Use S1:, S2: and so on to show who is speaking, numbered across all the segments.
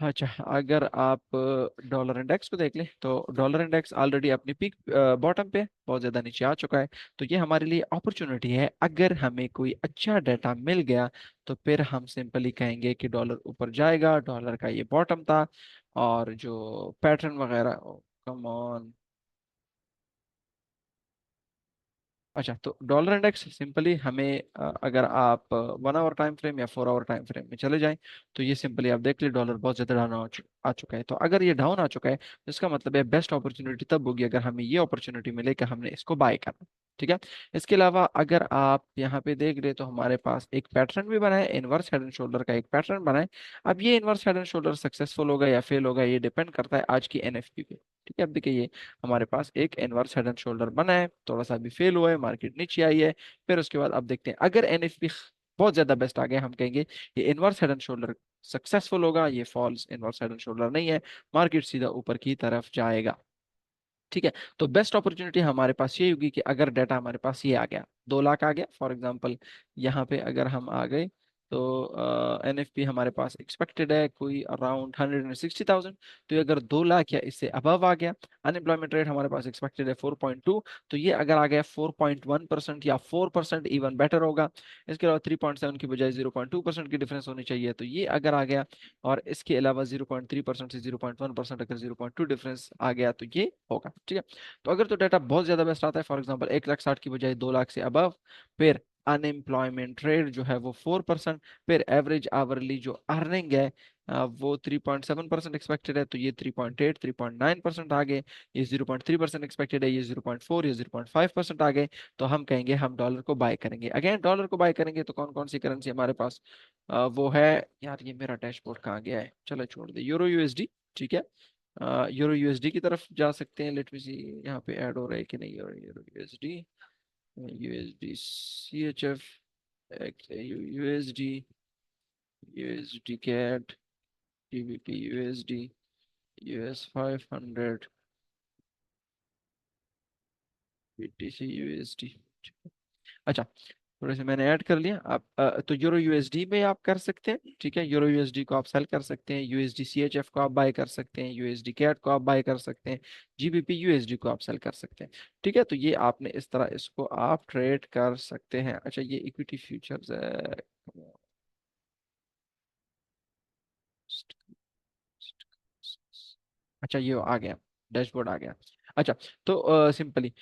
S1: अच्छा, अगर आप डॉलर इंडेक्स को देख लें तो डॉलर इंडेक्स ऑलरेडी अपनी पीक बॉटम पे बहुत ज़्यादा नीचे आ चुका है। तो ये हमारे लिए अपॉर्चुनिटी है, अगर हमें कोई अच्छा डाटा मिल गया तो फिर हम सिंपली कहेंगे कि डॉलर ऊपर जाएगा, डॉलर का ये बॉटम था। और जो पैटर्न वगैरह, कम ऑन। अच्छा, तो डॉलर इंडेक्स सिंपली हमें अगर आप 1 आवर टाइम फ्रेम या 4 आवर टाइम फ्रेम में चले जाएं तो ये सिंपली आप देख लीजिए डॉलर बहुत ज्यादा डाउन आ चुका है। तो अगर ये डाउन आ चुका है तो इसका मतलब है बेस्ट अपॉर्चुनिटी तब होगी अगर हमें ये अपॉर्चुनिटी मिले कि हमने इसको बाय करना। ठीक है। इसके अलावा अगर आप यहाँ पे देख रहे तो हमारे पास एक पैटर्न भी बना है, इनवर्स हेड एंड शोल्डर का एक पैटर्न बना है। अब ये inverse head and shoulder successful होगा या फेल होगा ये डिपेंड करता है आज की एनएफपी पे। ठीक है। अब देखिए ये हमारे पास एक इनवर्स हेड एंड शोल्डर बना है, थोड़ा सा भी फेल हुआ है, मार्केट नीचे आई है। फिर उसके बाद अब देखते हैं अगर एनएफपी बहुत ज्यादा बेस्ट आ गया, हम कहेंगे ये inverse head and shoulder successful होगा, ये false inverse head and shoulder नहीं है, मार्केट सीधा ऊपर की तरफ जाएगा। ठीक है। तो बेस्ट अपॉर्चुनिटी हमारे पास ये होगी कि अगर डाटा हमारे पास ये आ गया, 2 लाख आ गया फॉर एग्जांपल, यहाँ पे अगर हम आ गए तो एनएफपी हमारे पास एक्सपेक्टेड है कोई अराउंड 160,000। तो ये अगर 2 लाख या इससे अबव आ गया, अनएम्प्लॉयमेंट रेट हमारे पास एक्सपेक्टेड है 4.2। तो ये अगर आ गया 4.1% या 4% इवन बेटर होगा। इसके अलावा 3.7 की बजाय 0.2% की डिफरेंस होनी चाहिए, तो ये अगर आ गया। और इसके अलावा 0.3% से 0.1% अगर 0.2 डिफरेंस आ गया तो ये होगा। ठीक है। तो अगर तो डाटा बहुत ज्यादा बेस्ट आता है, फॉर एग्जांपल 1,60,000 की बजाय 2 लाख से अबव, फिर अनएम्प्लॉयमेंट रेट जो है वो 4%, फिर एवरेज आवरली जो अर्निंग है वो 3.7% एक्सपेक्टेड है, तो ये 3.8 3.9% आ गए। ये 0.3% एक्सपेक्टेड है, ये 0.4 या 0.5% आ गए। तो हम कहेंगे हम डॉलर को बाय करेंगे। अगेन डॉलर को बाय करेंगे तो कौन कौन सी करेंसी हमारे पास वो है। यार ये मेरा डैशबोर्ड कहाँ गया है, चलो छोड़ दे, यूरो यूएसडी। ठीक है। यूरो यूएसडी की तरफ जा सकते हैं, लेट मी सी यहाँ पे ऐड हो रहा है कि नहीं हो रहा है। Euro USD, USD CHF, USD, USD CAD, GBP USD, US 500, BTC USD. अच्छा, थोड़े से मैंने ऐड कर लिया। आप तो यूरो यूएसडी में आप कर सकते हैं। ठीक है, यूरो यूएसडी को आप सेल कर सकते हैं, यूएसडी सीएचएफ को आप बाय कर सकते हैं, यूएसडी कैट को आप बाय कर सकते हैं, जीबीपी यूएसडी को आप सेल कर सकते हैं। ठीक है। तो ये आपने इस तरह इसको आप ट्रेड कर सकते हैं। अच्छा, ये इक्विटी फ्यूचर्स है। अच्छा, ये आ गया, डैशबोर्ड आ गया। अच्छा, तो सिंपली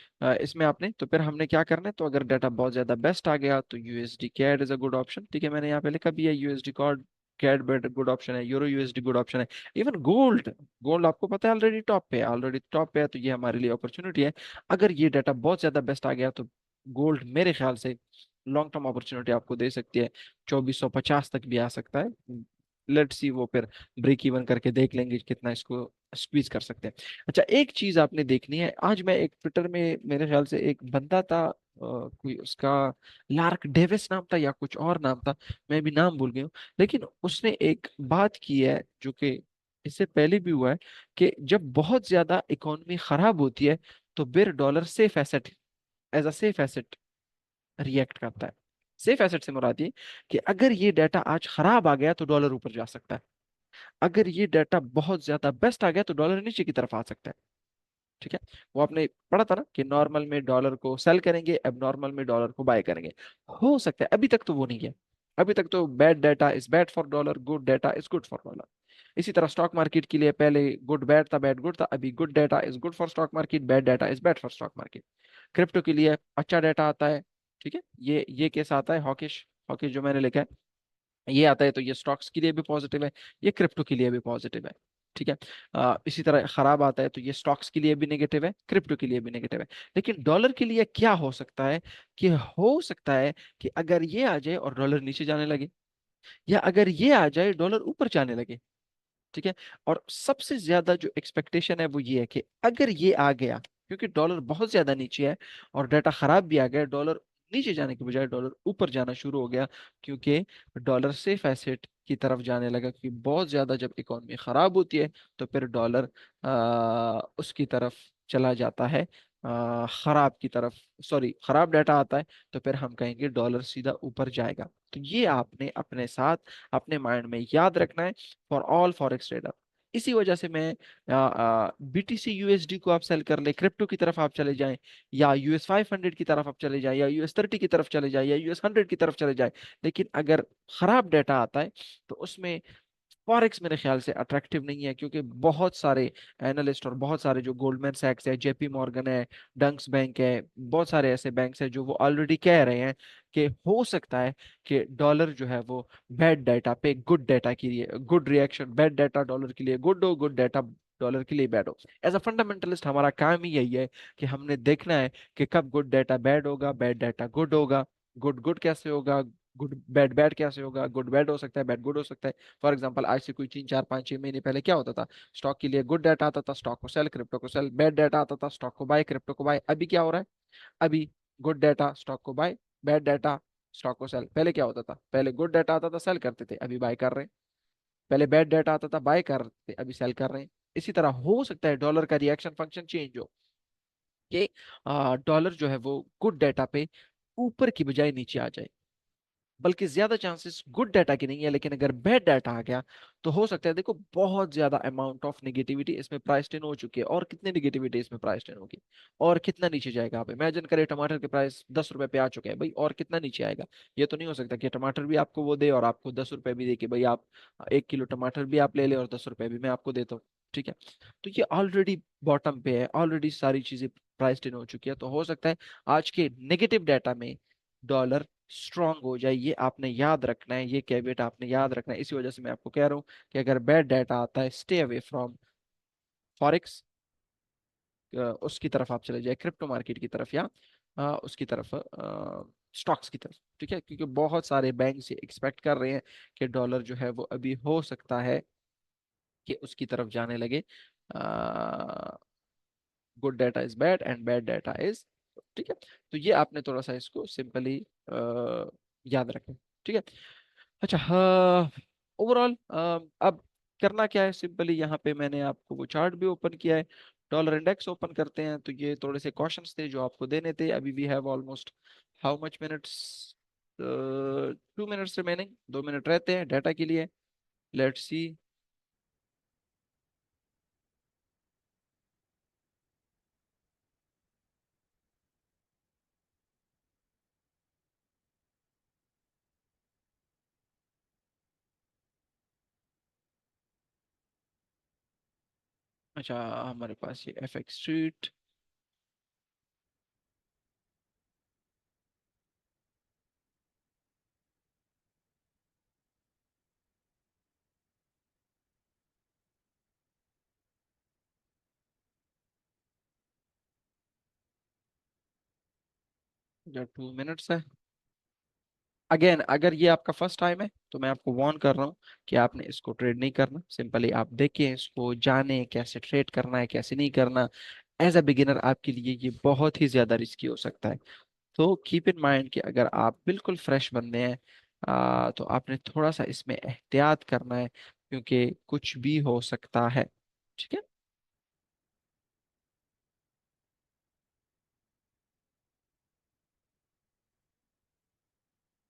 S1: इसमें आपने तो फिर हमने क्या करना है, तो अगर डाटा बहुत ज्यादा बेस्ट आ गया तो USD CAD is a good option. ठीक है, मैंने यहाँ पे लिखा भी है USD CAD CAD bad good option है, यूरो यूएसडी गुड ऑप्शन है। इवन गोल्ड, गोल्ड आपको पता है ऑलरेडी टॉप पे है, ऑलरेडी टॉप पे है, तो ये हमारे लिए अपॉर्चुनिटी है। अगर ये डाटा बहुत ज्यादा बेस्ट आ गया तो गोल्ड मेरे ख्याल से लॉन्ग टर्म अपॉर्चुनिटी आपको दे सकती है, 2450 तक भी आ सकता है। लेट्स सी, वो फिर ब्रेक इवन करके देख लेंगे कितना इसको स्क्वीज कर सकते हैं। अच्छा, एक चीज आपने देखनी है, आज मैं एक ट्विटर में मेरे ख्याल से एक बंदा था, कोई उसका लार्क डेविस नाम था या कुछ और नाम था, मैं भी नाम भूल गया हूँ। लेकिन उसने एक बात की है जो कि इससे पहले भी हुआ है कि जब बहुत ज्यादा इकोनॉमी खराब होती है तो फिर dollar safe asset, as a safe asset react करता है। सेफ एसेट से मुराद ये कि अगर ये डाटा आज खराब आ गया तो डॉलर ऊपर जा सकता है, अगर ये डाटा बहुत ज्यादा बेस्ट आ गया तो डॉलर नीचे की तरफ आ सकता है। ठीक है। वो आपने पढ़ा था ना कि नॉर्मल में डॉलर को सेल करेंगे, अब नॉर्मल में डॉलर को बाय करेंगे। हो सकता है, अभी तक तो वो नहीं है। अभी तक तो bad data is bad for dollar, good data is good for dollar. इसी तरह स्टॉक मार्केट के लिए पहले गुड बैड था, बैड गुड था, अभी good data is good for stock market, bad data is bad for stock market. Crypto के लिए अच्छा डाटा आता है। ठीक है, ये केस आता है हॉकिश, हॉकिश जो मैंने लिखा है ये आता है तो ये स्टॉक्स के लिए भी पॉजिटिव है, ये क्रिप्टो के लिए भी पॉजिटिव है। ठीक है। इसी तरह खराब आता है तो ये स्टॉक्स के लिए भी नेगेटिव है, क्रिप्टो के लिए भी नेगेटिव है। लेकिन डॉलर के लिए क्या हो सकता है, कि हो सकता है कि अगर ये आ जाए और डॉलर नीचे जाने लगे, या अगर ये आ जाए डॉलर ऊपर जाने लगे। ठीक है। और सबसे ज्यादा जो एक्सपेक्टेशन है वो ये है कि अगर ये आ गया, क्योंकि डॉलर बहुत ज्यादा नीचे है और डाटा खराब भी आ गया, डॉलर नीचे जाने के बजाय डॉलर ऊपर जाना शुरू हो गया, क्योंकि डॉलर सेफ एसेट की तरफ जाने लगा। क्योंकि बहुत ज्यादा जब इकोनॉमी खराब होती है तो फिर डॉलर उसकी तरफ चला जाता है, खराब की तरफ, सॉरी खराब डाटा आता है, तो फिर हम कहेंगे डॉलर सीधा ऊपर जाएगा। तो ये आपने अपने साथ अपने माइंड में याद रखना है फॉर ऑल फॉरेक्स ट्रेडर। इसी वजह से मैं बीटीसी यूएसडी को आप सेल कर ले, क्रिप्टो की तरफ आप चले जाएं, या US 500 की तरफ आप चले जाएं, या US 30 की तरफ चले जाएं, या US 100 की तरफ चले जाएं। लेकिन अगर खराब डाटा आता है तो उसमें फॉरेक्स मेरे ख्याल से अट्रैक्टिव नहीं है, क्योंकि बहुत सारे एनालिस्ट और बहुत सारे जो गोल्डमैन सैक्स है, जेपी मॉर्गन है, डंक्स बैंक है, बहुत सारे ऐसे बैंक्स हैं जो वो ऑलरेडी कह रहे हैं कि हो सकता है कि डॉलर जो है वो बैड डाटा पे गुड डाटा के लिए good reaction, bad data dollar के लिए गुड हो, गुड डाटा डॉलर के लिए बैड हो। एज अ फंडामेंटलिस्ट हमारा काम ही यही है कि हमने देखना है कि कब गुड डाटा बैड होगा, बैड डाटा गुड होगा, गुड गुड कैसे होगा, गुड बैड बैड कैसे होगा, गुड बैड हो सकता है, बैड गुड हो सकता है। फॉर एग्जाम्पल आज से कोई 3 4 5 6 महीने पहले क्या होता था, स्टॉक के लिए गुड डाटा आता था, स्टॉक को सेल, क्रिप्टो को सेल, बैड डाटा आता था, स्टॉक को बाय, क्रिप्टो को बाय। अभी क्या हो रहा है, अभी गुड डाटा स्टॉक को बाय, बैड डाटा स्टॉक को सेल। पहले क्या होता था, पहले गुड डाटा आता था सेल करते थे, अभी बाय कर रहे हैं। पहले बैड डाटा आता था बाय कर रहे थे, अभी सेल कर रहे हैं। इसी तरह हो सकता है डॉलर का रिएक्शन फंक्शन चेंज हो, कि डॉलर जो है वो गुड डाटा पे ऊपर की बजाय नीचे आ जाए। बल्कि ज्यादा चांसेस गुड डाटा की नहीं है, लेकिन अगर बैड डाटा आ गया तो हो सकता है, देखो बहुत ज्यादा अमाउंट ऑफ नेगेटिविटी इसमें प्राइस्ड इन हो चुकी है, और कितनी नेगेटिविटी इसमें प्राइस्ड इन होगी, और कितना नीचे जाएगा। आप इमेजिन करें टमाटर के प्राइस 10 रुपए पे आ चुके हैं भाई, और कितना नीचे आएगा। ये तो नहीं हो सकता कि टमाटर भी आपको वो दे और आपको 10 रुपए भी दे कि भाई आप 1 किलो टमाटर भी आप ले ले और 10 रुपए भी मैं आपको देता हूँ। ठीक है, तो ये ऑलरेडी बॉटम पे है, ऑलरेडी सारी चीजें प्राइस्ड इन हो चुकी है। तो हो सकता है आज के नेगेटिव डाटा में डॉलर स्ट्रांग हो जाए। ये आपने याद रखना है, ये कैवेट आपने याद रखना है। इसी वजह से मैं आपको कह रहा हूँ कि अगर बैड डाटा आता है, स्टे अवे फ्रॉम फॉरेक्स, उसकी तरफ आप चले जाए, क्रिप्टो मार्केट की तरफ, या उसकी तरफ, स्टॉक्स की तरफ। ठीक है, क्योंकि बहुत सारे बैंक से एक्सपेक्ट कर रहे हैं कि डॉलर जो है वो अभी हो सकता है कि उसकी तरफ जाने लगे। Good data is bad and bad data is, ठीक है। तो ये आपने थोड़ा सा इसको सिंपली याद रखें। ठीक है। अच्छा, हाँ, ओवरऑल अब करना क्या है, सिंपली यहाँ पे मैंने आपको वो चार्ट भी ओपन किया है, डॉलर इंडेक्स ओपन करते हैं। तो ये थोड़े से क्वेश्चंस थे जो आपको देने थे। अभी we have almost how much minutes, 2 minutes remaining, 2 minute रहते हैं डाटा के लिए। Let's see. अच्छा, हमारे पास ये FX स्ट्रीट, जो 2 मिनट्स है। अगेन अगर ये आपका फर्स्ट टाइम है तो मैं आपको वार्न कर रहा हूँ कि आपने इसको ट्रेड नहीं करना। सिंपली आप देखिए इसको, जाने कैसे ट्रेड करना है, कैसे नहीं करना। एज अ बिगिनर आपके लिए ये बहुत ही ज्यादा रिस्की हो सकता है। तो कीप इन माइंड कि अगर आप बिल्कुल फ्रेश बंदे हैं, तो आपने थोड़ा सा इसमें एहतियात करना है, क्योंकि कुछ भी हो सकता है। ठीक है।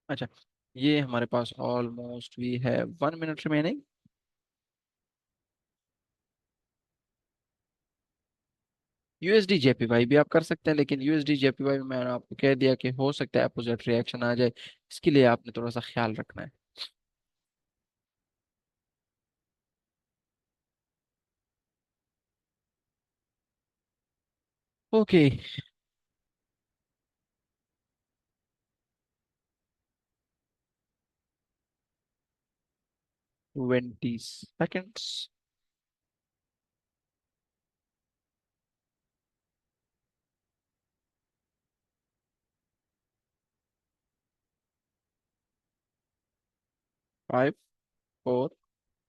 S1: अच्छा, ये हमारे पास ऑलमोस्ट भी है 1 मिनट रिमेनिंग। USD JPY भी आप कर सकते हैं, लेकिन USD JPY में मैंने आपको कह दिया कि हो सकता है अपोजिट रिएक्शन आ जाए। इसके लिए आपने थोड़ा सा ख्याल रखना है। Okay, 20 seconds. 5 4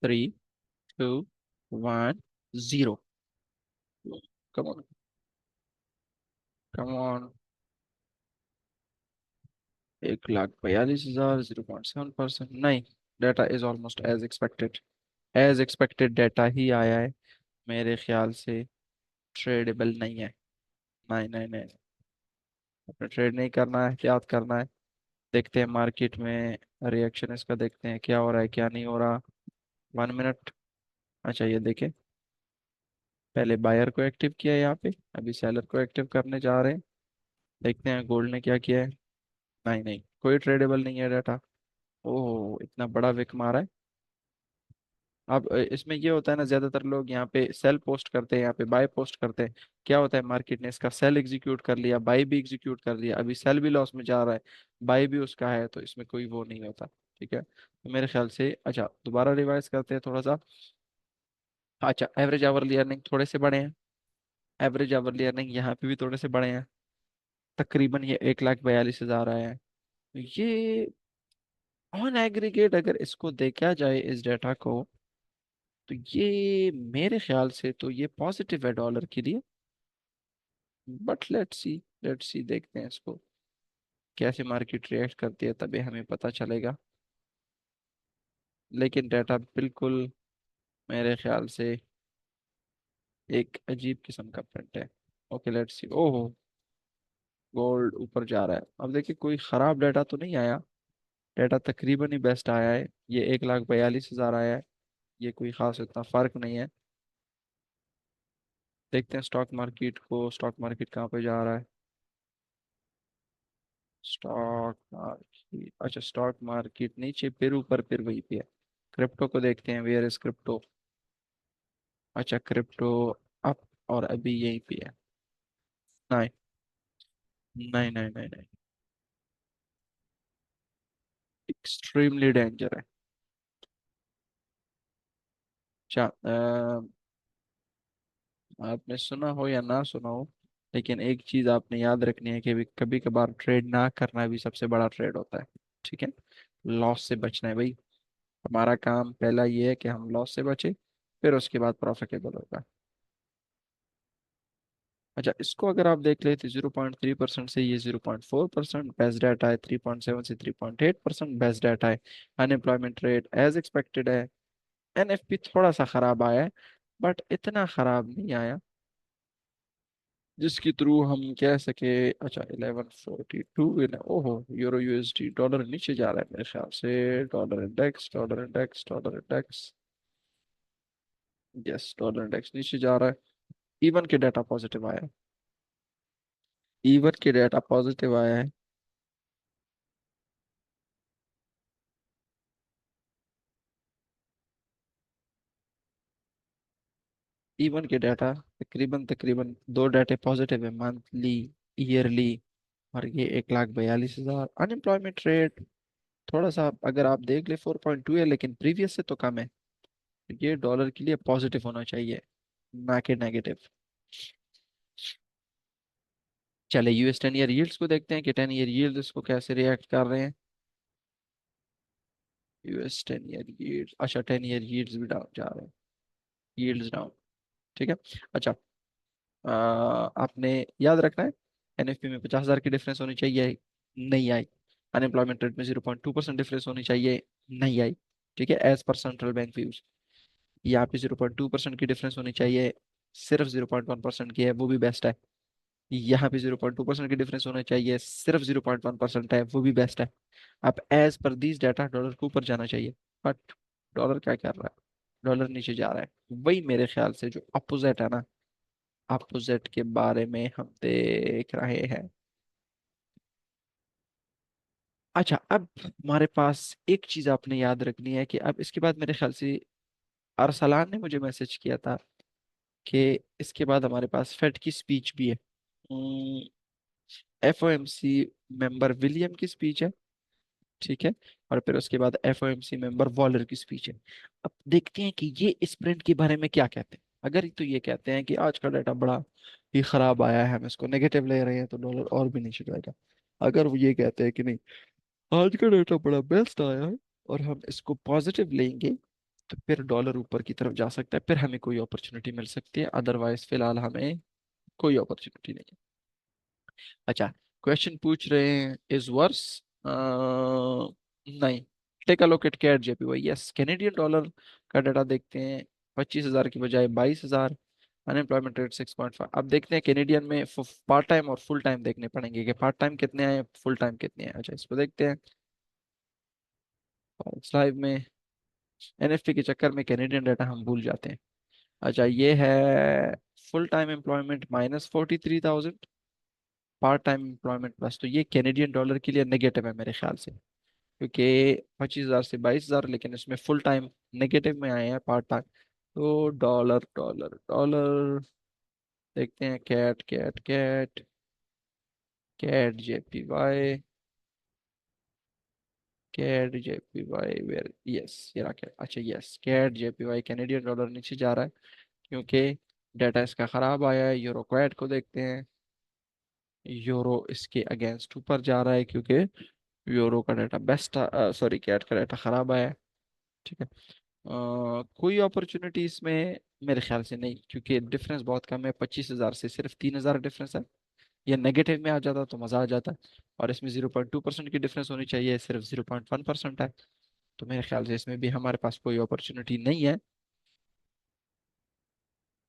S1: 3 2 1 0। Come on, come on. 1,42,000, 0.7%, नहीं। Data is almost as expected, as expected data ही आया है। मेरे ख्याल से ट्रेडेबल नहीं है। नहीं नहीं नहीं, अपने ट्रेड नहीं करना है, एहतियात करना है। देखते हैं मार्केट में रिएक्शन इसका, देखते हैं क्या हो रहा है क्या नहीं हो रहा। 1 मिनट। अच्छा ये देखें, पहले बायर को एक्टिव किया है यहाँ पे, अभी सेलर को एक्टिव करने जा रहे हैं। देखते हैं गोल्ड ने क्या किया है। नहीं नहीं, कोई ट्रेडेबल नहीं है डाटा। ओह, इतना बड़ा विक मारा है। अब इसमें ये होता है ना, ज्यादातर लोग यहाँ पे सेल पोस्ट करते हैं, यहाँ पे बाय पोस्ट करते हैं। क्या होता है, मार्केट ने इसका सेल एग्जीक्यूट कर लिया, बाय भी एग्जीक्यूट कर लिया, अभी सेल भी लॉस में जा रहा है, बाय भी उसका है, तो इसमें कोई वो नहीं होता। ठीक है, तो मेरे ख्याल से अच्छा दोबारा रिवाइज करते हैं थोड़ा सा। अच्छा, एवरेज आवरली अर्निंग थोड़े से बड़े हैं, एवरेज आवरली अर्निंग यहाँ पे भी थोड़े से बड़े हैं। तकरीबन ये 1,42,000 आया है। तो ये ऑन एग्रीगेट अगर इसको देखा जाए इस डेटा को, तो ये मेरे ख्याल से तो ये पॉजिटिव है डॉलर के लिए। बट लेट्स सी देखते हैं इसको कैसे मार्केट रिएक्ट करती है, तभी हमें पता चलेगा। लेकिन डाटा बिल्कुल मेरे ख्याल से एक अजीब किस्म का प्रिंट है। Okay let's see. ओहो, गोल्ड ऊपर जा रहा है। अब देखिए कोई ख़राब डाटा तो नहीं आया, डाटा तकरीबन ही बेस्ट आया है। ये 1,42,000 आया है, ये कोई ख़ास इतना फ़र्क नहीं है। देखते हैं स्टॉक मार्केट को, स्टॉक मार्केट कहाँ पे जा रहा है। स्टॉक मार्केट, अच्छा स्टॉक मार्केट नीचे फिर ऊपर फिर वहीं पे है। क्रिप्टो को देखते हैं, वेयर इज क्रिप्टो। अच्छा क्रिप्टो अप, और अभी यहीं पे है। नहीं नहीं नहीं नहीं नहीं, एक्सट्रीमली डेंजर है। अच्छा आपने सुना हो या ना सुना हो, लेकिन एक चीज आपने याद रखनी है कि कभी कभार ट्रेड ना करना भी सबसे बड़ा ट्रेड होता है। ठीक है, लॉस से बचना है भाई। हमारा काम पहला ये है कि हम लॉस से बचे, फिर उसके बाद प्रॉफिटेबल होगा। अच्छा इसको अगर आप देख ले तो 0.3% से ये 0.4% बेस्ट डाटा है, 3.7 से 3.8% बेस्ट डाटा है। अनएम्प्लॉयमेंट रेट एज एक्सपेक्टेड है। एनएफपी थोड़ा सा खराब आया है, बट इतना खराब नहीं आया जिसके थ्रू हम कह सके। अच्छा 1142, ओहो, यूरो यूएसडी, डॉलर नीचे जा रहा है मेरे ख्याल से। Dollar index, dollar index, dollar index, yes dollar index नीचे जा रहा है। इवन के डाटा पॉजिटिव आया है, इवन के डाटा पॉजिटिव आया है। इवन के डाटा तकरीबन तकरीबन दो डाटे पॉजिटिव है, मंथली, ईयरली। और ये 1,42,000 अनएम्प्लॉयमेंट रेट थोड़ा सा अगर आप देख ले 4.2 है, लेकिन प्रीवियस से तो कम है। ये डॉलर के लिए पॉजिटिव होना चाहिए, ना कि नेगेटिव। चले यूएस 10 ईयर यील्ड्स को देखते हैं कि 10 ईयर यील्ड इसको कैसे रिएक्ट कर रहे हैं। यूएस 10 ईयर यील्ड, अच्छा 10 ईयर यील्ड्स भी डाउन जा रहे हैं, यील्ड्स डाउन। ठीक है। अच्छा आपने याद रखना है, एनएफपी में 50,000 की डिफरेंस होनी चाहिए, नहीं आई। अनएम्प्लॉयमेंट रेट में 0.2% डिफरेंस होनी चाहिए, नहीं आई। ठीक है, एज पर सेंट्रल बैंक व्यूज। यहाँ पे 0.2% की डिफरेंस होनी चाहिए, सिर्फ 0.1% की है, वो भी बेस्ट है। यहाँ पे 0.2% की डिफरेंस होना चाहिए, सिर्फ 0.1% है, वो भी बेस्ट है। अब as per these data dollar को ऊपर जाना चाहिए, बट डॉलर क्या कर रहा है, डॉलर नीचे जा रहा है। वही मेरे ख्याल से जो अपोजिट है ना, अपोजिट के बारे में हम देख रहे हैं। अच्छा अब हमारे पास एक चीज आपने याद रखनी है कि अब इसके बाद मेरे ख्याल से अरसलान ने मुझे मैसेज किया था कि इसके बाद हमारे पास फेड की स्पीच भी है। एफओएमसी मेंबर विलियम की स्पीच है। ठीक है, और फिर उसके बाद एफओएमसी मेंबर वॉलर की स्पीच है। अब देखते हैं कि ये इस प्रिंट के बारे में क्या कहते हैं। अगर तो ये कहते हैं कि आज का डाटा बड़ा ही खराब आया है, हम इसको नेगेटिव ले रहे हैं, तो डॉलर और भी नीचे जाएगा। अगर वो ये कहते हैं कि नहीं, आज का डाटा बड़ा बेस्ट आया है और हम इसको पॉजिटिव लेंगे, तो फिर डॉलर ऊपर की तरफ जा सकता है, फिर हमें कोई अपॉर्चुनिटी मिल सकती है। अदरवाइज फिलहाल हमें कोई अपॉर्चुनिटी नहीं है। अच्छा क्वेश्चन पूछ रहे हैं, इज वर्स, नहीं। Take a look at CAD JPY, yes Canadian dollar का डाटा देखते हैं। 25,000 की बजाय 22,000, अनएम्प्लॉयमेंट रेट 6.5। अब देखते हैं कैनेडियन में पार्ट टाइम और फुल टाइम देखने पड़ेंगे कि पार्ट टाइम कितने आए, फुल टाइम कितने आए। अच्छा, इसको देखते हैं स्लाइड में। एनएफटी के चक्कर में कैनेडियन डाटा हम भूल जाते हैं। अच्छा, ये है full time employment -43,000, part time employment plus. तो ये कैनेडियन डॉलर के लिए नेगेटिव है मेरे ख्याल से, क्योंकि 25,000 से 22,000, लेकिन इसमें फुल टाइम नेगेटिव में आए हैं पार्ट टाइम। तो डॉलर डॉलर डॉलर देखते हैं। CAD CAD CAD CAD JPY, CAD JPY where, yes ये रहा कैट। अच्छा yes, CAD JPY Canadian dollar नीचे जा रहा है क्योंकि डाटा इसका खराब आया है। यूरो क्वैट को देखते हैं। यूरो इसके अगेंस्ट ऊपर जा रहा है क्योंकि यूरो का डाटा बेस्ट, सॉरी कैट का डाटा खराब आया है। ठीक है। कोई अपॉर्चुनिटी इसमें मेरे ख्याल से नहीं, क्योंकि डिफरेंस बहुत कम है। 25,000 से सिर्फ 3,000 डिफरेंस है। ये नेगेटिव में आ जाता तो मज़ा आ जाता। और इसमें 0.2% की डिफरेंस होनी चाहिए, सिर्फ 0.1% है। तो मेरे ख्याल से इसमें भी हमारे पास कोई अपॉर्चुनिटी नहीं है।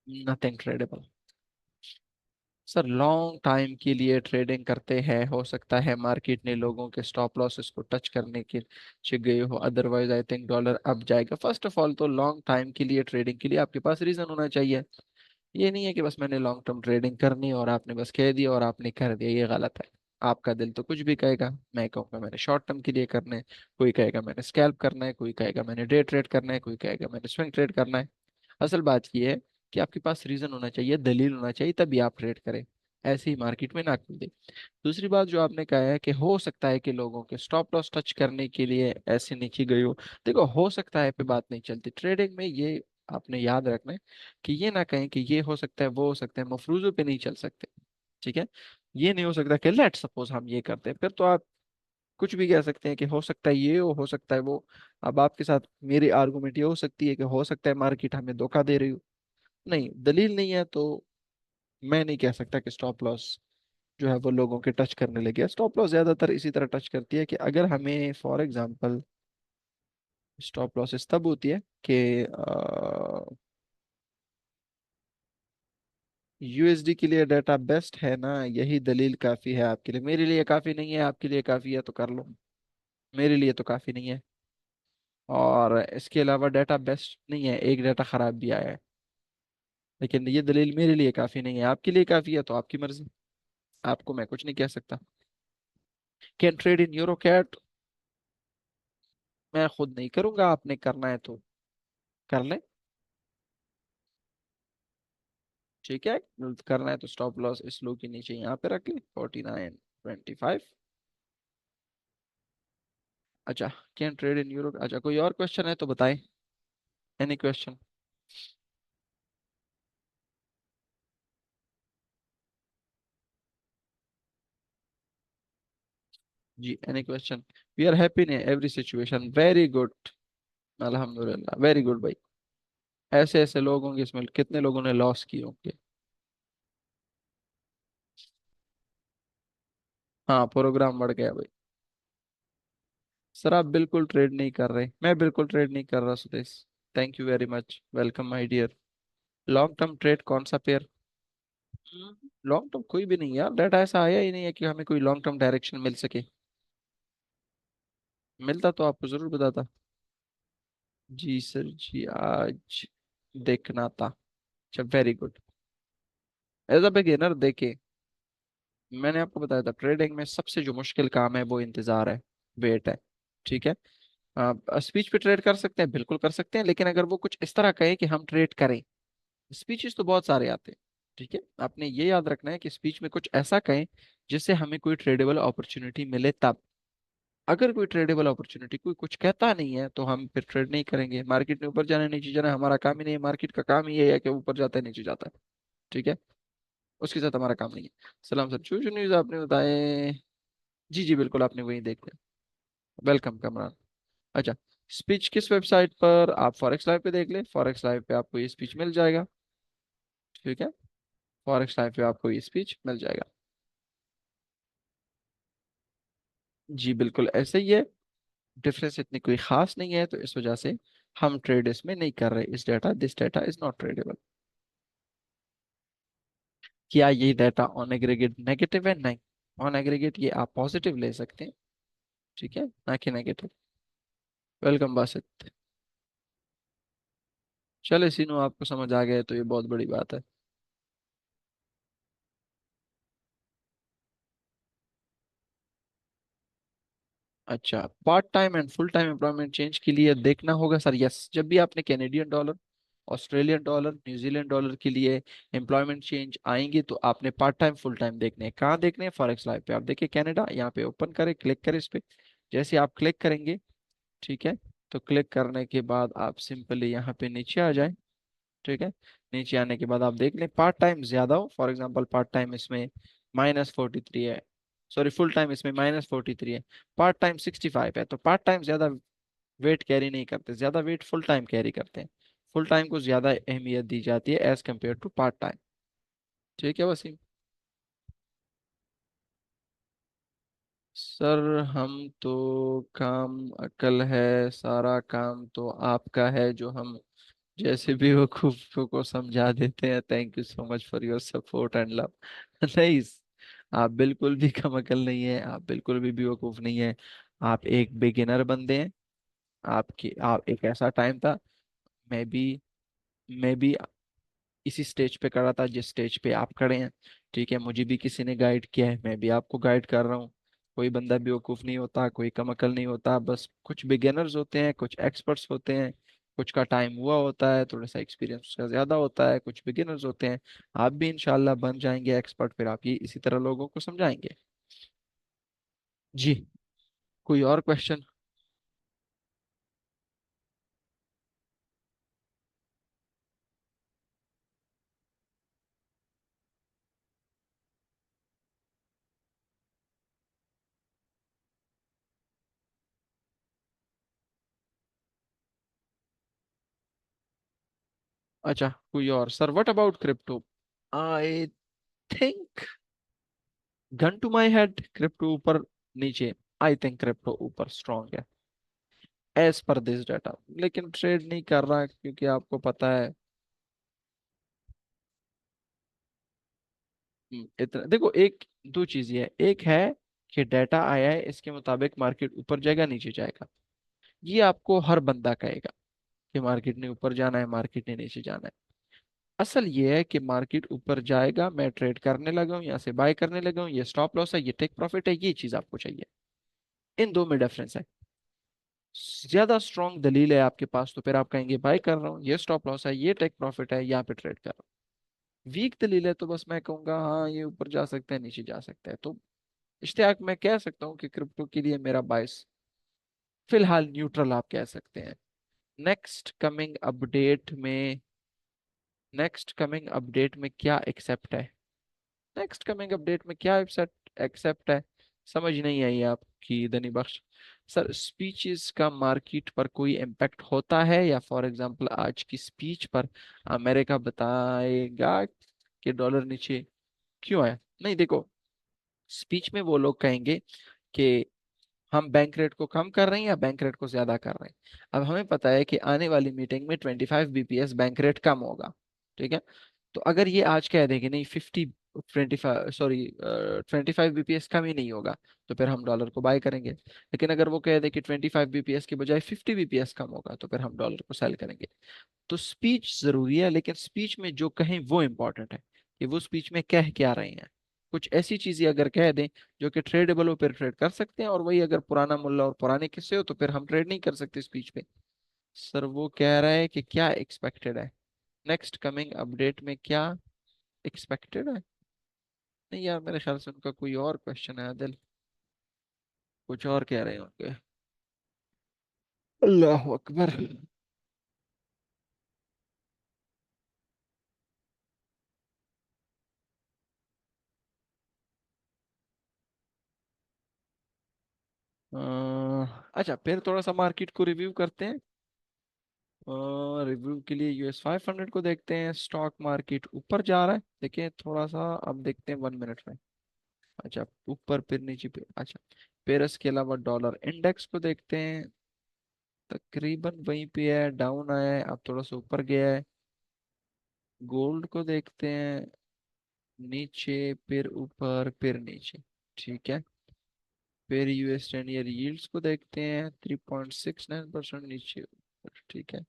S1: Nothing tradable. Sir long time के लिए ट्रेडिंग करते हैं, हो सकता है मार्केट ने लोगों के स्टॉप लॉसेस को टच करने के चे गए हो, otherwise I think dollar up जाएगा। फर्स्ट ऑफ ऑल तो लॉन्ग टाइम के लिए ट्रेडिंग के लिए आपके पास रीजन होना चाहिए। ये नहीं है कि बस मैंने लॉन्ग टर्म ट्रेडिंग करनी है और आपने बस कह दिया और आपने कर दिया, ये गलत है। आपका दिल तो कुछ भी कहेगा। मैं कहूँगा मैंने शॉर्ट टर्म के लिए करना है, कोई कहेगा मैंने स्कैल्प करना है, कोई कहेगा मैंने डे ट्रेड करना है, कोई कहेगा मैंने स्विंग ट्रेड करना है। असल बात यह है कि आपके पास रीजन होना चाहिए, दलील होना चाहिए, तभी आप ट्रेड करें। ऐसे ही मार्केट में ना कूदें। दूसरी बात जो आपने कहा है कि हो सकता है कि लोगों के स्टॉप लॉस टच करने के लिए ऐसे नीचे गई हो। देखो, हो सकता है पे बात नहीं चलती ट्रेडिंग में। ये आपने याद रखना है कि ये ना कहें कि ये हो सकता है वो हो सकता है, मफरूजों पे नहीं चल सकते। ठीक है। ये नहीं हो सकता कि लेट सपोज हम ये करते हैं, फिर तो आप कुछ भी कह सकते हैं कि हो सकता है ये हो सकता है वो। अब आपके साथ मेरी आर्गुमेंट ये हो सकती है कि हो सकता है मार्केट हमें धोखा दे रही हो। नहीं, दलील नहीं है तो मैं नहीं कह सकता कि स्टॉप लॉस जो है वो लोगों के टच करने लगे। स्टॉप लॉस ज्यादातर इसी तरह टच करती है कि अगर हमें फॉर एग्जांपल स्टॉप लॉसेस तब होती है कि यूएसडी के लिए डाटा बेस्ट है ना, यही दलील काफी है आपके लिए। मेरे लिए काफी नहीं है, आपके लिए काफी है तो कर लो। मेरे लिए तो काफी नहीं है। और इसके अलावा डाटा बेस्ट नहीं है, एक डाटा खराब भी आया है। लेकिन ये दलील मेरे लिए काफी नहीं है, आपके लिए काफी है तो आपकी मर्जी। आपको मैं कुछ नहीं कह सकता। Can trade in euro CAD, मैं खुद नहीं करूंगा, आपने करना है तो कर ले। ठीक है, करना है तो स्टॉप लॉस इस लो के नीचे यहाँ पे रख ले, 49.25। अच्छा, कैन ट्रेड इन यूरो। अच्छा, कोई और क्वेश्चन है तो बताएं। Any question? जी, any question? We are happy in every situation, very good. अल्हम्दुलिल्लाह, वेरी गुड भाई। ऐसे ऐसे लोग होंगे इसमें, कितने लोगों ने लॉस किए होंगे। हाँ, प्रोग्राम बढ़ गया भाई। सर आप बिल्कुल ट्रेड नहीं कर रहे, मैं बिल्कुल ट्रेड नहीं कर रहा Sudesh. Thank you very much, welcome my dear. Long term trade कौन सा पेयर? लॉन्ग टर्म कोई भी नहीं यार, डाटा ऐसा आया ही नहीं है कि हमें कोई लॉन्ग टर्म डायरेक्शन मिल सके। मिलता तो आपको जरूर बताता। जी सर जी, आज देखना था। अच्छा, very good. As a beginner देखिए, मैंने आपको बताया था ट्रेडिंग में सबसे जो मुश्किल काम है वो इंतजार है, वेट है। ठीक है। आप स्पीच पे ट्रेड कर सकते हैं, बिल्कुल कर सकते हैं, लेकिन अगर वो कुछ इस तरह कहे कि हम ट्रेड करें, स्पीचेस तो बहुत सारे आते हैं। ठीक है। आपने ये याद रखना है कि स्पीच में कुछ ऐसा कहें जिससे हमें कोई ट्रेडेबल अपॉर्चुनिटी मिले तब। अगर कोई ट्रेडेबल अपॉर्चुनिटी कोई कुछ कहता नहीं है तो हम फिर ट्रेड नहीं करेंगे। मार्केट ने ऊपर जाना नीचे जाना हमारा काम ही नहीं है, मार्केट का काम ही ये है कि ऊपर जाता है नीचे जाता है। ठीक है। उसके साथ हमारा काम नहीं है। सलाम सर, जो जो न्यूज़ आपने बताए। जी जी बिल्कुल, आपने वही देख लिया। वेलकम कमरान। अच्छा, स्पीच किस वेबसाइट पर? आप फॉरेक्स लाइव पे देख ले, फॉरेक्स लाइव पे आपको ये स्पीच मिल जाएगा। ठीक है। फॉरेक्स लाइव पे आपको ये स्पीच मिल जाएगा। जी बिल्कुल ऐसे ही है। डिफरेंस इतनी कोई खास नहीं है, तो इस वजह से हम ट्रेड इसमें नहीं कर रहे। इस data, this data is not tradable. क्या ये डाटा ऑन एग्रीगेट नेगेटिव है? नहीं, ऑन एग्रीगेट ये आप पॉजिटिव ले सकते हैं, ठीक है, ना कि नेगेटिव। वेलकम बासित। चले सीनू, आपको समझ आ गया है तो ये बहुत बड़ी बात है। अच्छा, part time and full time employment change के लिए देखना होगा सर, यस, जब भी आपने Canadian dollar, Australian dollar, New Zealand dollar के लिए एम्प्लॉयमेंट चेंज आएंगे तो आपने पार्ट टाइम फुल टाइम देखने हैं। कहाँ देखने हैं? फॉरेक्स लाइव पे आप देखिए, कनाडा, यहाँ पे ओपन करें, क्लिक करें इस पे। जैसे आप क्लिक करेंगे, ठीक है, तो क्लिक करने के बाद आप सिंपली यहाँ पे नीचे आ जाएं, ठीक है। नीचे आने के बाद आप देख लें पार्ट टाइम ज्यादा हो, फॉर एग्जांपल पार्ट टाइम इसमें -43 है, सॉरी फुल टाइम इसमें -43 है, पार्ट टाइम 65 है, तो पार्ट टाइम ज्यादा वेट कैरी नहीं करते, ज्यादा वेट फुल टाइम कैरी करते हैं। फुल टाइम को ज्यादा अहमियत दी जाती है as compare to part time. ठीक है वसीम। सर हम तो काम अकल है, सारा काम तो आपका है, जो हम जैसे भी बेवकूफों को समझा देते हैं। Thank you so much for your support and love. नहीं, आप बिल्कुल भी कम अकल नहीं है, आप बिल्कुल भी बेवकूफ नहीं है। आप एक बिगिनर बंदे हैं। आप एक ऐसा टाइम था, मैं भी इसी स्टेज पे खड़ा था जिस स्टेज पे आप खड़े हैं। ठीक है, मुझे भी किसी ने गाइड किया है, मैं भी आपको गाइड कर रहा हूँ। कोई बंदा बेवकूफ नहीं होता, कोई कम अकल नहीं होता, बस कुछ बिगिनर्स होते हैं, कुछ एक्सपर्ट्स होते हैं, कुछ का टाइम हुआ होता है, थोड़ा सा एक्सपीरियंस उसका ज्यादा होता है, कुछ बिगिनर्स होते हैं। आप भी इंशाल्लाह बन जाएंगे एक्सपर्ट, फिर आप ये इसी तरह लोगों को समझाएंगे। जी, कोई और क्वेश्चन? अच्छा, कोई और sir, what about crypto? I think, gun to my head, crypto ऊपर नीचे, आई थिंक क्रिप्टो ऊपर स्ट्रांग है एज पर दिस डाटा, लेकिन ट्रेड नहीं कर रहा क्योंकि आपको पता है। इतना देखो, एक दो चीज है, एक है कि डाटा आया है, इसके मुताबिक मार्केट ऊपर जाएगा नीचे जाएगा, ये आपको हर बंदा कहेगा कि मार्केट ने ऊपर जाना है, मार्केट ने नीचे जाना है। असल ये है कि मार्केट ऊपर जाएगा, मैं ट्रेड करने लगा हूँ, यहाँ से बाय करने लगा हूँ, ये स्टॉप लॉस है, ये टेक प्रॉफिट है, ये चीज आपको चाहिए। इन दो में डिफरेंस है। ज्यादा स्ट्रांग दलील है आपके पास तो फिर आप कहेंगे बाय कर रहा हूँ, ये स्टॉप लॉस है, ये टेक प्रॉफिट है, यहाँ पे ट्रेड कर रहा हूँ। वीक दलील है तो बस मैं कहूंगा हाँ ये ऊपर जा सकता है, नीचे जा सकता है। तो इश्तिहाक मैं कह सकता हूँ कि क्रिप्टो के लिए मेरा बायस फिलहाल न्यूट्रल आप कह सकते हैं। नेक्स्ट कमिंग अपडेट में नेक्स्ट कमिंग अपडेट में क्या एक्सेप्ट है? नेक्स्ट कमिंग अपडेट में क्या एक्सेप्ट है, समझ नहीं आई आपकी धनी बख्श। सर, स्पीचेस का मार्केट पर कोई इम्पैक्ट होता है, या फॉर एग्जांपल आज की स्पीच पर अमेरिका बताएगा कि डॉलर नीचे क्यों आया? नहीं, देखो, स्पीच में वो लोग कहेंगे कि हम बैंक रेट को कम कर रहे हैं या बैंक रेट को ज्यादा कर रहे हैं। अब हमें पता है कि आने वाली मीटिंग में 25 बीपीएस बैंक रेट कम होगा, ठीक है। तो अगर ये आज कह दें कि नहीं 25 सॉरी 25 बीपीएस कम ही नहीं होगा, तो फिर हम डॉलर को बाय करेंगे। लेकिन अगर वो कह दे कि 25 बीपीएस के बजाय 50 बीपीएस कम होगा, तो फिर हम डॉलर को सेल करेंगे। तो स्पीच जरूरी है, लेकिन स्पीच में जो कहें वो इम्पोर्टेंट है, कि वो स्पीच में कह क्या रहे हैं। कुछ ऐसी चीजें अगर कह दें जो कि ट्रेडेबल हो, फिर ट्रेड कर सकते हैं, और वही अगर पुराना मुल्ला और पुराने किस्से हो तो फिर हम ट्रेड नहीं कर सकते स्पीच पे। सर, वो कह रहा है कि क्या एक्सपेक्टेड है, नेक्स्ट कमिंग अपडेट में क्या एक्सपेक्टेड है। नहीं यार, मेरे ख्याल से उनका कोई और क्वेश्चन है दिल, कुछ और कह रहे होंगे। अल्लाह अकबर। अच्छा, फिर थोड़ा सा मार्केट को रिव्यू करते हैं। रिव्यू के लिए US 500 को देखते हैं। स्टॉक मार्केट ऊपर जा रहा है, देखिए थोड़ा सा, अब देखते हैं 1 मिनट में। अच्छा, ऊपर फिर नीचे पे, अच्छा, फिर इसके अलावा डॉलर इंडेक्स को देखते हैं, तकरीबन वहीं पे है, डाउन आया है, अब थोड़ा सा ऊपर गया है। गोल्ड को देखते हैं, नीचे, फिर ऊपर, फिर नीचे। ठीक है। फिर यूएस 10 ईयर यील्ड्स को देखते हैं, 3.69% नीचे ऊपर। ठीक है।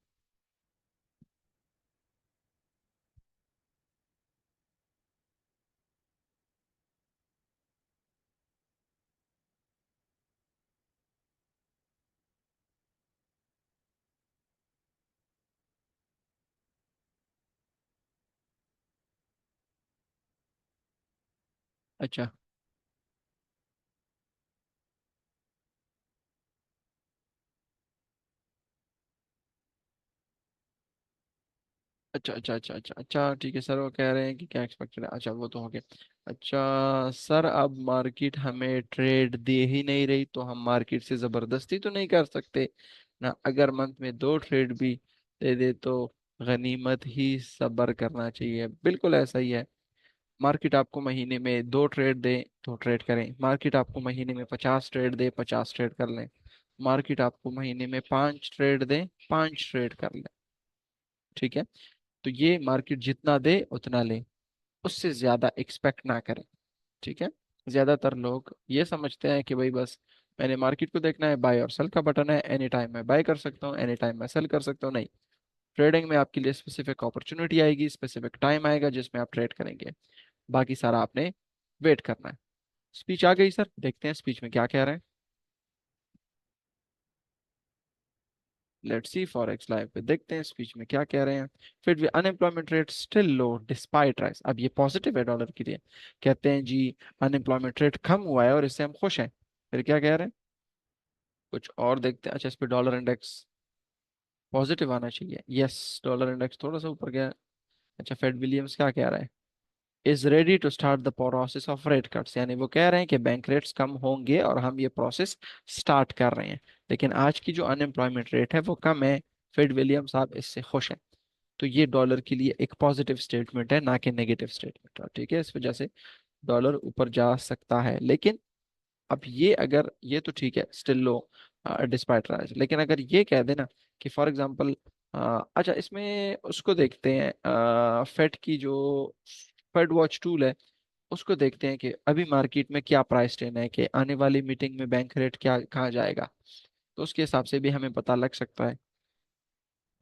S1: अच्छा अच्छा अच्छा अच्छा अच्छा अच्छा, ठीक है सर, वो कह रहे हैं कि क्या एक्सपेक्टेड है। अच्छा वो तो हो गया। अच्छा सर, अब मार्केट हमें ट्रेड दे ही नहीं रही, तो हम मार्केट से जबरदस्ती तो नहीं कर सकते ना। अगर मंथ में दो ट्रेड भी दे दे तो गनीमत ही सब्र करना चाहिए, बिल्कुल ऐसा ही है। मार्केट आपको महीने में दो ट्रेड दे तो ट्रेड करें, मार्केट आपको महीने में 50 ट्रेड दे, 50 ट्रेड कर लें, मार्केट आपको महीने में 5 ट्रेड दे, 5 ट्रेड कर लें। ठीक है। तो ये मार्केट जितना दे उतना ले, उससे ज्यादा एक्सपेक्ट ना करें। ठीक है। ज्यादातर लोग ये समझते हैं कि भाई बस मैंने मार्केट को देखना है, बाय और सेल का बटन है, एनी टाइम मैं बाय कर सकता हूँ, एनी टाइम मैं सेल कर सकता हूँ। नहीं, ट्रेडिंग में आपके लिए स्पेसिफिक अपॉर्चुनिटी आएगी, स्पेसिफिक टाइम आएगा जिसमें आप ट्रेड करेंगे। बाकी सारा आपने वेट करना है। स्पीच आ गई सर, देखते हैं स्पीच में क्या कह रहे हैं। लेट्स सी फॉरेक्स लाइव पे देखते हैं स्पीच में क्या कह रहे हैं। फिर भी अनएम्प्लॉयमेंट रेट स्टिल लो डिस्पाइट राइस, अब ये पॉजिटिव है डॉलर के लिए। कहते हैं जी अनएम्प्लॉयमेंट रेट कम हुआ है और इससे हम खुश हैं। फिर क्या कह रहे हैं, कुछ और देखते हैं। अच्छा, इस पे डॉलर इंडेक्स पॉजिटिव आना चाहिए, यस। डॉलर इंडेक्स थोड़ा सा ऊपर गया। अच्छा, फेड विलियम्स क्या कह रहा है, is ready to start the process of rate cuts, यानी वो कह रहे हैं कि बैंक रेट्स कम होंगे और हम ये प्रोसेस स्टार्ट कर रहे हैं। लेकिन आज की जो अनएम्प्लॉयमेंट रेट है वो कम है, फेड विलियम साहब इससे खुश हैं। तो ये डॉलर के लिए एक पॉजिटिव स्टेटमेंट है, ना कि नेगेटिव स्टेटमेंट है। ठीक है, इस वजह से डॉलर ऊपर जा सकता है। लेकिन अब ये, अगर ये तो ठीक है स्टिल लो डिस्पाइट राइज, लेकिन अगर ये कह देना कि फॉर एग्जांपल, अच्छा इसमें उसको देखते हैं, फेड की जो फेड वॉच टूल है, उसको देखते हैं कि अभी मार्केट में क्या प्राइस ट्रेंड है, कि आने वाली मीटिंग में बैंक रेट क्या कहाँ जाएगा। तो उसके हिसाब से भी हमें पता लग सकता है।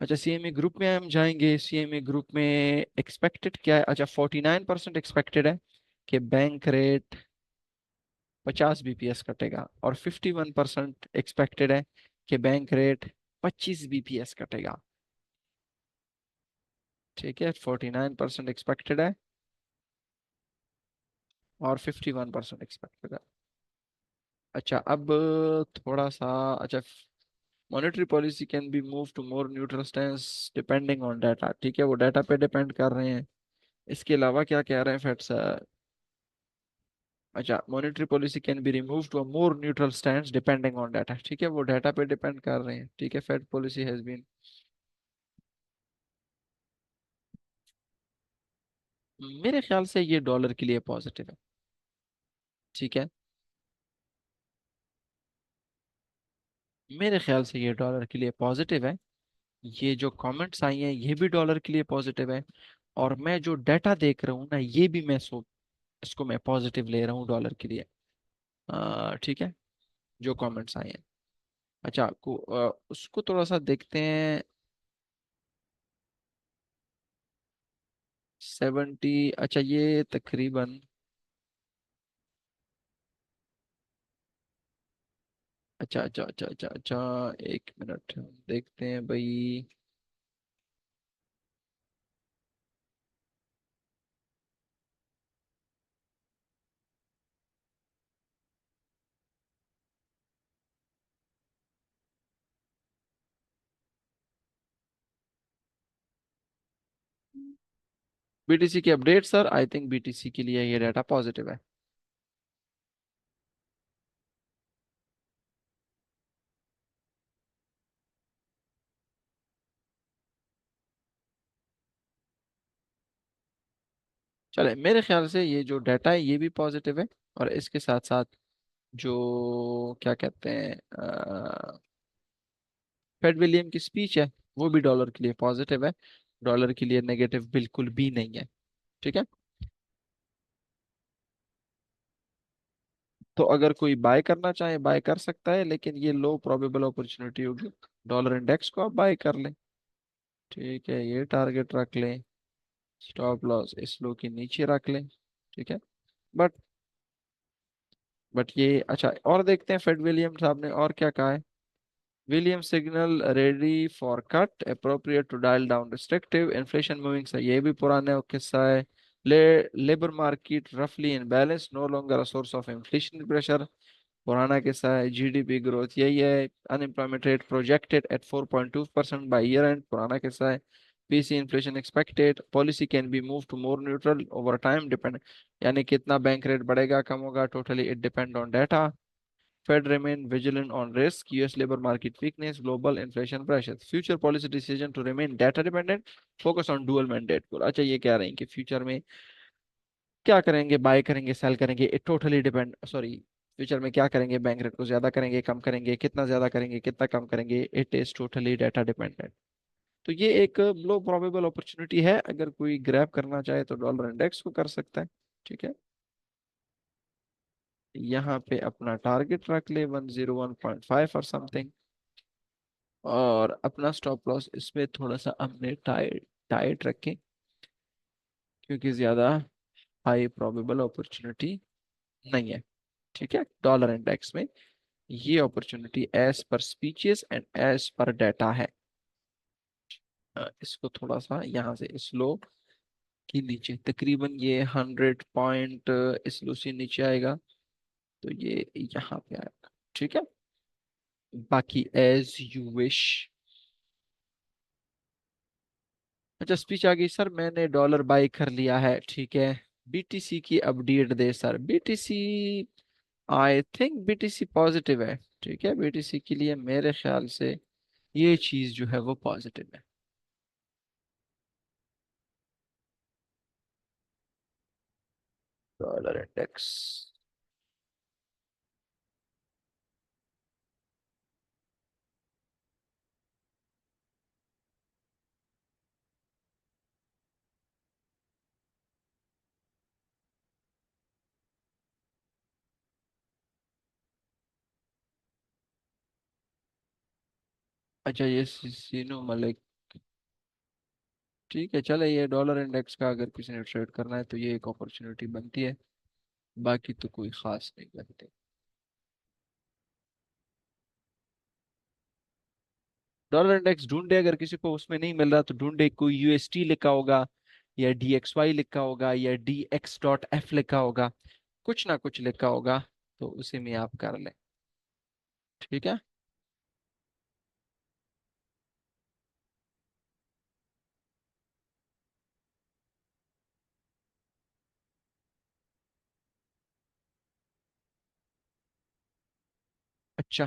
S1: अच्छा, सीएमए ग्रुप में हम जाएंगे, सीएमए ग्रुप में एक्सपेक्टेड क्या है। अच्छा, 49% एक्सपेक्टेड है कि बैंक रेट 50 बीपीएस कटेगा, और 51% एक्सपेक्टेड है कि बैंक रेट 25 बीपीएस कटेगा। ठीक है, 49% एक्सपेक्टेड है और 51% एक्सपेक्टेड है। अच्छा अब थोड़ा सा, अच्छा, monetary policy can be move to more neutral stance depending on data. ठीक है, वो डाटा पे डिपेंड कर रहे हैं। इसके अलावा क्या कह रहे हैं फेड सर। अच्छा, monetary policy can be remove to a more neutral stand depending on data. ठीक है, वो डाटा पे डिपेंड कर रहे हैं। ठीक है, फेड पॉलिसी हैज बीन, मेरे ख्याल से ये डॉलर के लिए पॉजिटिव है। ठीक है, मेरे ख्याल से ये डॉलर के लिए पॉजिटिव है। ये जो कमेंट्स आई हैं ये भी डॉलर के लिए पॉजिटिव है, और मैं जो डाटा देख रहा हूँ ना, ये भी मैं इसको मैं पॉजिटिव ले रहा हूँ डॉलर के लिए। ठीक है, जो कमेंट्स आए हैं। अच्छा उसको थोड़ा सा देखते हैं। 70, अच्छा ये तकरीबन, अच्छा अच्छा अच्छा अच्छा अच्छा, एक मिनट देखते हैं भाई। बीटीसी की update sir, I think BTC के लिए ये डाटा पॉजिटिव है। चले, मेरे ख्याल से ये जो डाटा है ये भी पॉजिटिव है, और इसके साथ साथ जो क्या कहते हैं, फेड विलियम की स्पीच है वो भी डॉलर के लिए पॉजिटिव है, डॉलर के लिए नेगेटिव बिल्कुल भी नहीं है। ठीक है। तो अगर कोई बाय करना चाहे बाय कर सकता है, लेकिन ये लो प्रोबेबल अपॉर्चुनिटी होगी। डॉलर इंडेक्स को आप बाय कर लें। ठीक है, ये टारगेट रख लें। स्टॉप लॉस इस लो के नीचे रख लें। ठीक है। बट ये अच्छा, और देखते हैं फेड विलियम साहब ने और क्या कहा है। William signal ready for cut appropriate to dial down restrictive inflation moving से, ये भी पुराना किस्सा है। लेबर मार्केट रफली in balance, no longer a source of inflation pressure, पुराना किस्सा है। जीडीपी ग्रोथ यही है। Unemployment rate projected at 4.2% by year end, पुराना किस्सा है। PC inflation expected, policy can be move to more neutral over time depend, यानी कितना बैंक रेट बढ़ेगा कम होगा, totally it depend on data. Fed remain vigilant on risk, US labor market weakness, global inflation pressures. Future policy decision to remain data dependent, focus on dual mandate goal. अच्छा, ये कह रहे हैं कि future में क्या करेंगे, बाय करेंगे, सेल करेंगे, it totally depend, sorry, future में क्या करेंगे, बैंक रेट को ज्यादा करेंगे, कम करेंगे, कितना ज्यादा करेंगे, कितना कम करेंगे, it is totally data dependent. तो ये एक लो प्रोबेबल अपॉर्चुनिटी है, अगर कोई ग्रैब करना चाहे तो डॉलर इंडेक्स को कर सकता है। ठीक है। यहाँ पे अपना टारगेट रख ले 101.5 और समथिंग, और अपना स्टॉप लॉस इसमें थोड़ा सा हमने टाइट टाइट रखें, क्योंकि ज्यादा हाई प्रोबेबल अपॉर्चुनिटी नहीं है। ठीक है, डॉलर इंडेक्स में ये opportunity as per speeches and as per data है। इसको थोड़ा सा यहाँ से स्लो की नीचे, तकरीबन ये 100 पॉइंट स्लो से नीचे आएगा, तो ये यहाँ पे आएगा। ठीक है, बाकी एज यू विश। अच्छा, स्पीच आ गई सर, मैंने डॉलर बाई कर लिया है। ठीक है, बीटीसी की update they sir. BTC, I think BTC positive है। ठीक है, बीटीसी के लिए मेरे ख्याल से ये चीज जो है वो पॉजिटिव है। डॉलर इंडेक्स, अच्छा ये सीनो मलिक। ठीक है, चले, ये डॉलर इंडेक्स का अगर किसी ने ट्रेड करना है तो ये एक अपॉर्चुनिटी बनती है, बाकी तो कोई खास नहीं बनती। डॉलर इंडेक्स ढूंढे, अगर किसी को उसमें नहीं मिल रहा तो ढूंढे, कोई यूएसटी लिखा होगा, या डीएक्सवाई लिखा होगा, या DX.F लिखा होगा, कुछ ना कुछ लिखा होगा, तो उसी में आप कर लें। ठीक है। अच्छा,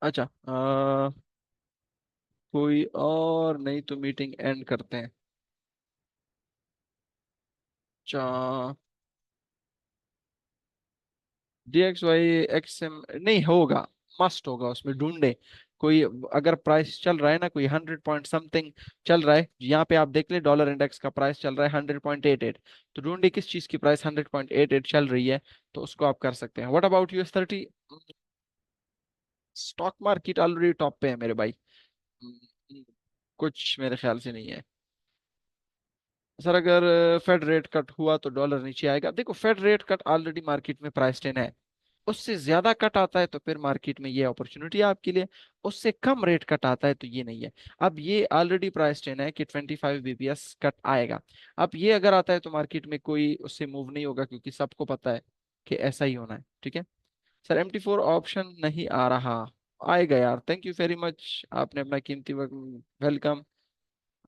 S1: अच्छा, कोई और नहीं तो मीटिंग एंड करते हैं। अच्छा, DXY XM नहीं होगा, मस्ट होगा उसमें, ढूंढे कोई। अगर प्राइस चल रहा है ना, कोई 100 पॉइंट समथिंग चल रहा है, यहाँ पे आप देख ले डॉलर इंडेक्स का प्राइस चल रहा है 100.88, तो ढूंढे किस चीज की प्राइस 100.88 चल रही है, तो उसको आप कर सकते हैं। What about US30? Stock market already top पे है मेरे भाई। हम्म, कुछ मेरे ख्याल से नहीं है। सर, अगर फेड रेट कट हुआ तो डॉलर नीचे आएगा। देखो, Fed rate cut already market में प्राइस्ड इन है, उससे ज्यादा कट आता है तो फिर मार्केट में ये अपॉर्चुनिटी है आपके लिए, उससे कम रेट कट आता है तो ये नहीं है। अब ये ऑलरेडी प्राइस्ड इन है कि 25 BPS कट आएगा। अब ये अगर आता है तो मार्केट में कोई उससे मूव नहीं होगा, क्योंकि सबको पता है कि ऐसा ही होना है। ठीक है। सर, MT4 ऑप्शन नहीं आ रहा, आएगा यार, थैंक यू वेरी मच, आपने अपना कीमती वक्त, वेलकम।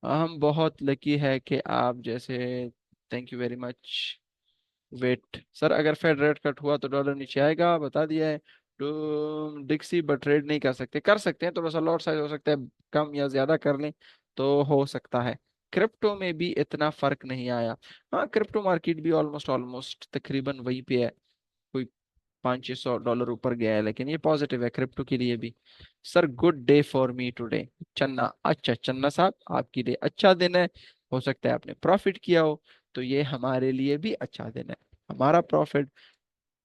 S1: हम बहुत लकी है कि आप जैसे, thank you very much. Wait sir, अगर फेड रेट कट हुआ तो डॉलर नीचे आएगा, बता दिया है। तो डिक्सी बट ट्रेड नहीं कर सकते हैं, थोड़ा सा लॉट साइज हो सकता है, कम या ज्यादा कर लें तो हो सकता है। क्रिप्टो में भी इतना फर्क नहीं आया। हाँ, क्रिप्टो मार्केट भी ऑलमोस्ट ऑलमोस्ट तकरीबन वहीं पे है, कोई $500-600 ऊपर गया है, लेकिन ये पॉजिटिव है क्रिप्टो के लिए भी। Sir good day for me today. चन्ना, अच्छा चन्ना साहब, आपके लिए अच्छा दिन है। हो सकता है आपने प्रॉफिट किया हो, तो ये हमारे लिए भी अच्छा दिन है। हमारा प्रॉफिट,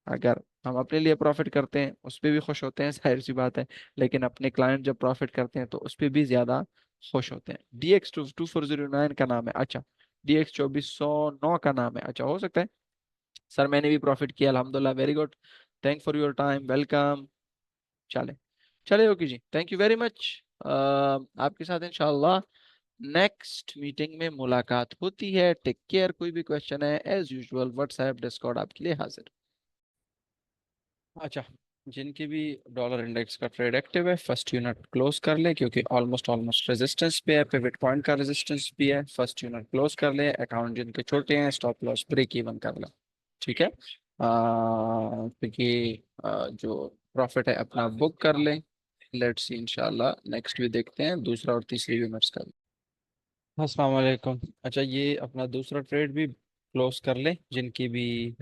S1: अगर हम अपने लिए प्रॉफिट करते हैं उस पर भी खुश होते हैं, जाहिर सी बात है। लेकिन अपने क्लाइंट जब प्रॉफिट करते हैं तो उस पर भी ज्यादा खुश होते हैं। DX2409 का नाम है, अच्छा। DX2409 का नाम है, अच्छा, हो सकता है। सर मैंने भी प्रॉफिट किया अल्हम्दुलिल्लाह, very good. Thank for your time, welcome. चले, चले ओके जी, थैंक यू वेरी मच। आपके साथ इंशाल्लाह नेक्स्ट मीटिंग में मुलाकात होती है। Take care. कोई भी क्वेश्चन है एज यूजुअल व्हाट्सएप डिस्कॉर्ड आपके लिए हाजिर। अच्छा, जिनकी भी डॉलर इंडेक्स का ट्रेड एक्टिव है फर्स्ट यूनिट क्लोज कर ले, क्योंकि ऑलमोस्ट ऑलमोस्ट रेजिस्टेंस पे है, पिवट पॉइंट का रेजिस्टेंस भी है। फर्स्ट यूनिट क्लोज कर ले, अकाउंट जिनके छोटे हैं स्टॉप लॉस ब्रेक इवन कर ले। ठीक है, क्योंकि जो प्रॉफिट है अपना बुक कर ले। लेट्स सी, इंशाल्लाह नेक्स्ट भी देखते हैं दूसरा और तीसरी यूनिट्स का। अस्सलाम वालेकुम। अच्छा, ये अपना दूसरा ट्रेड भी क्लोज कर ले जिनकी भी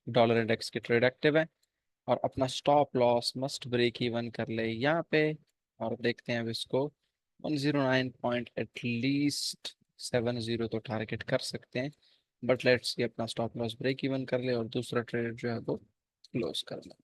S1: डॉलर इंडेक्स के ट्रेड एक्टिव है, और अपना stop loss must break even कर ले यहाँ पे। और देखते हैं अब इसको 109 पॉइंट एटलीस्ट 70 तो टारगेट कर सकते हैं। बट लेट्स सी, अपना स्टॉप लॉस ब्रेक इवन कर ले और दूसरा ट्रेड जो है वो क्लोज कर ले।